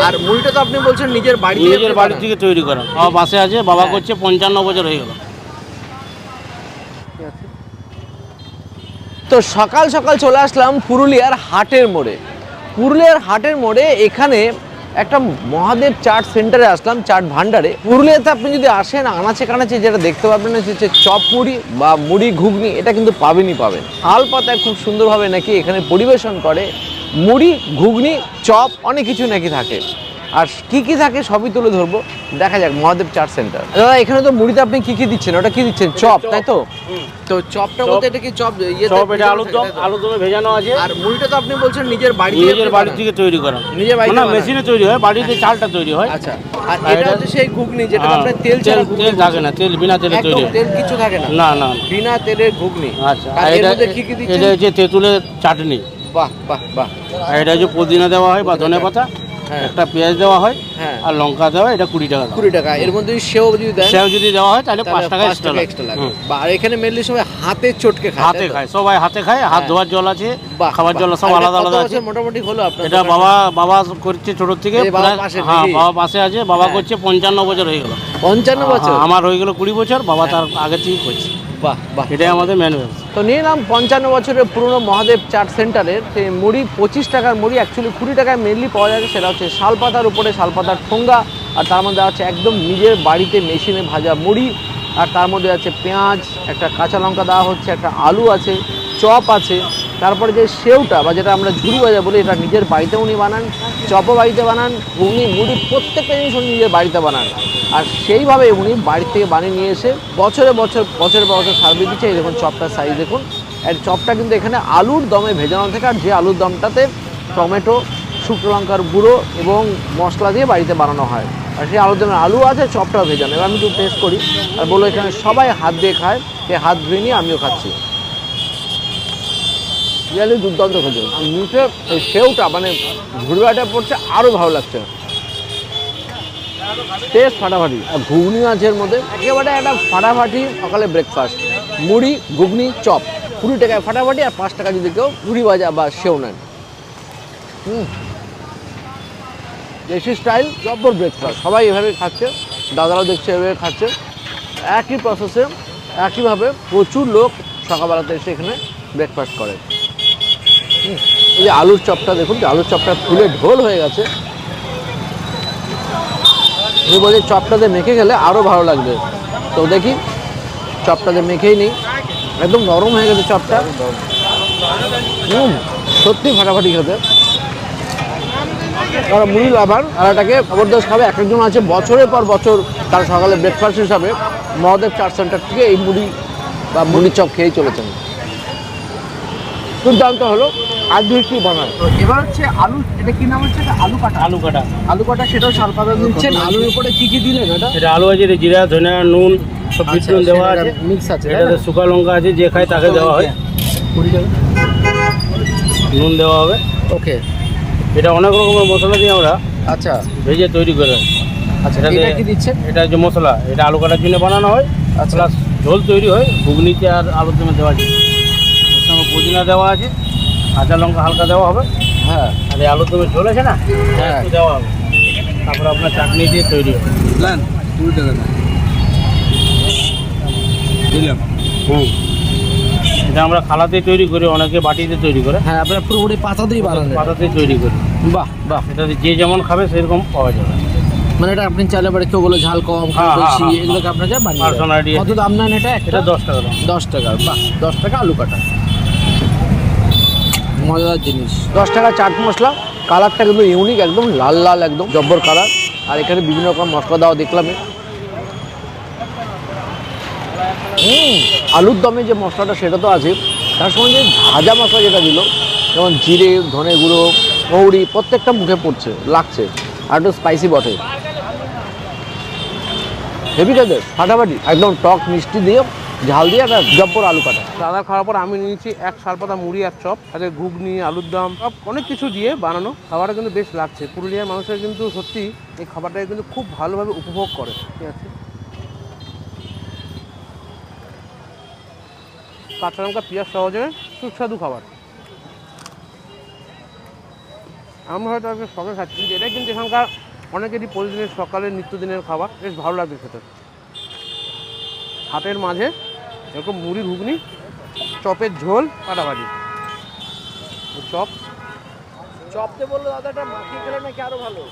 আর মুড়িটা তো আপনি বলছেন নিজের বাড়ি থেকে তৈরি করা। বাবা পাশে আছে, বাবা করছে 55 বছর হয়ে গেল। তো সকাল সকাল চলে আসলাম পুরুলিয়ার হাটের মোড়ে। পুরুলিয়ার হাটের মোড়ে এখানে একটা মহাদেব চাট সেন্টারে আসলাম, চাট ভান্ডারে। পুরুলিয়াতে আপনি যদি আসেন, আনাচে কানাচে যেটা দেখতে পাবেন হচ্ছে চপ মুড়ি বা মুড়ি ঘুগনি, এটা কিন্তু পাবেন। শাল পাতায় খুব সুন্দরভাবে নাকি এখানে পরিবেশন করে মুড়ি ঘুগনি চপ, অনেক কিছু নাকি থাকে। আর কি থাকে সবই তুলে ধরবো, দেখা যাক। মহাদেব চাট সেন্টার। দাদা এখানে তো মুড়িতে আপনি কি দিচ্ছেন? ওটা কি দিচ্ছেন? চপ, তাই তো? তো চপটা বলতে এটা কি চপ? চপ এটা আলুর দমে ভেজানো আছে। আর মুড়িটা তো আপনি বলছেন নিজের বাড়ি থেকে তৈরি করা। নিজের বাড়িতে না, মেশিনে তৈরি হয়, বাড়িতে চালটা তৈরি হয়। আচ্ছা। আর এটা হচ্ছে সেই ঘুগনি যেটা আপনার তেল থাকে না, বিনা তেলে তৈরি হয়। তেল কিছু থাকে না? না না, বিনা তেলের ঘুগনি। আচ্ছা। আর এর মধ্যে কি দিচ্ছেন? এটা হচ্ছে তেঁতুলের চাটনি। বাহ বাহ বাহ। আর এটা হচ্ছে পুদিনা দেওয়া হয় বা ধনেপাতা, একটা পেঁয়াজ দেওয়া হয়, আর লঙ্কা দেওয়া, এটা 20 টাকা। 20 টাকা। এর মধ্যে সেও যদি দেওয়া হয় তাহলে 5 টাকা এক্সট্রা লাগে। আর এখানে মেনলি সবাই হাতে চটকে খায়। সবাই হাতে খায়। হাত ধোয়ার জল আছে, খাবার জল সব আলাদা আলাদা আছে। মোটামুটি হলো আপনার এটা বাবা করছে ছোট থেকে। বাবা পাশে আছে, বাবা করছে 55 বছর হয়ে গেল। 55 বছর? আমার হয়ে গেল 20 বছর, বাবা তার আগে থেকে করছে। বাহ বাহ, এটাই আমাদের মেন ব্যবসা। তো নিয়ে এলাম 55 বছরের পুরনো মহাদেব চাট সেন্টারের মুড়ি। 25 টাকার মুড়ি অ্যাকচুয়ালি 20 টাকায় মেনলি পাওয়া যায়। সেটা হচ্ছে শালপাতার উপরে শালপাতার ঠোঙ্গা, আর তার মধ্যে আছে একদম নিজের বাড়িতে মেশিনে ভাজা মুড়ি, আর তার মধ্যে আছে পেঁয়াজ, একটা কাঁচা লঙ্কা দেওয়া হচ্ছে, একটা আলু আছে, চপ আছে। তারপরে যে সেওটা বা যেটা আমরা ঝুড়ি ভাজা বলি, এটা নিজের বাড়িতে উনি বানান। চপও বাড়িতে বানান, ঘুগনি মুড়ি প্রত্যেকটা জিনিস উনি নিজের বাড়িতে বানান। আর সেইভাবে উনি বাড়ি থেকে বানিয়ে নিয়ে এসে বছরের পর বছর সার্ভিস দিচ্ছে। এই দেখুন চপটার সাইজ দেখুন। আর চপটা কিন্তু এখানে আলুর দমে ভেজানো থাকে, আর যে আলুর দমটাতে টমেটো, শুকনো লঙ্কার গুঁড়ো এবং মশলা দিয়ে বাড়িতে বানানো হয়। আর সেই আলুর দমে আলু আছে, চপটাও ভেজানো। এবার আমি একটু টেস্ট করি। আর বললো এখানে সবাই হাত দিয়ে খায়, সেই হাত ধুয়ে নিয়ে আমিও খাচ্ছি। রিয়ালি দুর্দান্ত খেতে। আর মুখে এই সেওটা মানে ঝুড়িটা পড়ছে, আরও ভালো লাগছে। টেস্ট ফাটাফাটি। আর ঘুগনি আছে এর মধ্যে, একেবারে একটা ফাটাফাটি সকালে ব্রেকফাস্ট। মুড়ি ঘুগনি চপ 20 টাকায় ফাটাফাটি। আর 5 টাকা যদি কেউ মুড়ি ভাজা বা সেও নেন। দেশি স্টাইল জব্বর ব্রেকফাস্ট। সবাই এভাবে খাচ্ছে, দাদারাও দেখছে এভাবে খাচ্ছে। একই প্রসেসে একইভাবে প্রচুর লোক সকালবেলাতে এসে এখানে ব্রেকফাস্ট করে। এই যে আলুর চপটা দেখুন, আলুর চপটা ফুলে ঢোল হয়ে গেছে। আমি বলছি চপটাতে মেখে গেলে আরও ভালো লাগবে। তো দেখি চপটাতে মেখেই নেই, একদম নরম হয়ে গেছে চপটা। সত্যি ফাটাফাটি খেতে। তারা মুড়ি লাভার, আর এটাকে জবরদস্ত খাবে। এক একজন আছে বছরের পর বছর তারা সকালে ব্রেকফাস্ট হিসাবে মহাদেব চাট সেন্টার থেকে এই মুড়ি বা মুড়ি চপ খেয়েই চলেছেন। দুর্দান্ত হলো। আর দুই কি বানায় এবার হচ্ছে আলু, এটা কি নাম হচ্ছে? আলু কাটা সেটাও শালপাতা দিচ্ছেন। আলুর উপরে কি দিলেন? এটা আলু আছে, জিরা ধনে নুন সব বিটনুন দেওয়া আছে, মিক্স আছে। এটাতে শুকা লঙ্কা আছে, যে খায় তাকে দেওয়া হয়। নুন দেওয়া হবে। ওকে। এটা অনেক রকমের মশলা দিয়ে আমরা আচ্ছা ভেজে তৈরি করে। আচ্ছা, এটা কি দিচ্ছেন? এটা যে মশলা, এটা আলু কাটার জন্য বানানো হয়। প্লাস ঝোল তৈরি হয় ঘুগনিতে আর আলুর দমে দেওয়া আছে। ওর সঙ্গে পুদিনা দেওয়া আছে, কাঁচা লঙ্কা হালকা দেওয়া হবে। হ্যাঁ। আর এই আলুর দমে ঝোল আছে না, একটু দেওয়া হবে। তারপরে আপনার চাটনি দিয়ে তৈরি হবে। দিলাম। এটা আমরা খালাতে তৈরি করি, অনেকে বাটিতে তৈরি করে। হ্যাঁ, আপনারা পুরোপুরি পাতাতেই বানান? পাতাতেই তৈরি করি। বাহ বাহ। এটাতে যে যেমন খাবে সেরকম পাওয়া যাবে। মানে এটা আপনি চাইলে পরে কেউ বলে ঝাল কম বেশি এগুলোকে আপনাকে বানিয়ে দেন। কত দাম নেন এটা? এটা 10 টাকা। 10 টাকা। বাহ, 10 টাকা আলু কাটা, মজাদার জিনিস। 10 টাকা চাট মশলা। কালারটা কিন্তু ইউনিক, একদম লাল লাল, একদম জব্বর কালার। আর এখানে বিভিন্ন রকম মশলা দেওয়া দেখলাম। আলুর দমে যে মশলাটা সেটা তো আছে, তার সঙ্গে যে ভাজা মশলা যেটা দিল, যেমন জিরে ধনে গুঁড়ো মৌরি, প্রত্যেকটা মুখে পড়ছে, লাগছে। আর একটু স্পাইসি বটে, হেভি খেতে, ফাটাফাটি একদম। টক মিষ্টি দিয়ে ঝাল দিয়ে একটা জব্বর আলু কাটা। দাদা খাওয়ার পর আমি নিয়েছি এক শালপাতা মুড়ি আর চপ, তাতে ঘুগনি আলুর দম সব অনেক কিছু দিয়ে বানানো। খাবারটা কিন্তু বেশ লাগছে। পুরুলিয়ার মানুষের কিন্তু সত্যি এই খাবারটাকে কিন্তু খুব ভালোভাবে উপভোগ করে। ঠিক আছে, কাঁচা লঙ্কা পেঁয়াজ সহজে সুস্বাদু খাবার। আমরা হয়তো আজকে সবে খাচ্ছি, কিন্তু এটা কিন্তু এখানকার অনেকেরই প্রতিদিনের সকালের নিত্যদিনের খাবার, বেশ ভালো লাগছে খেতে। হাতের মাঝে এরকম মুড়ি ঘুগনি, চপের ঝোল, কাটাভাজি, চপ। চপতে বললো দাদাটা মাখিয়ে খেলে নাকি আরো ভালো।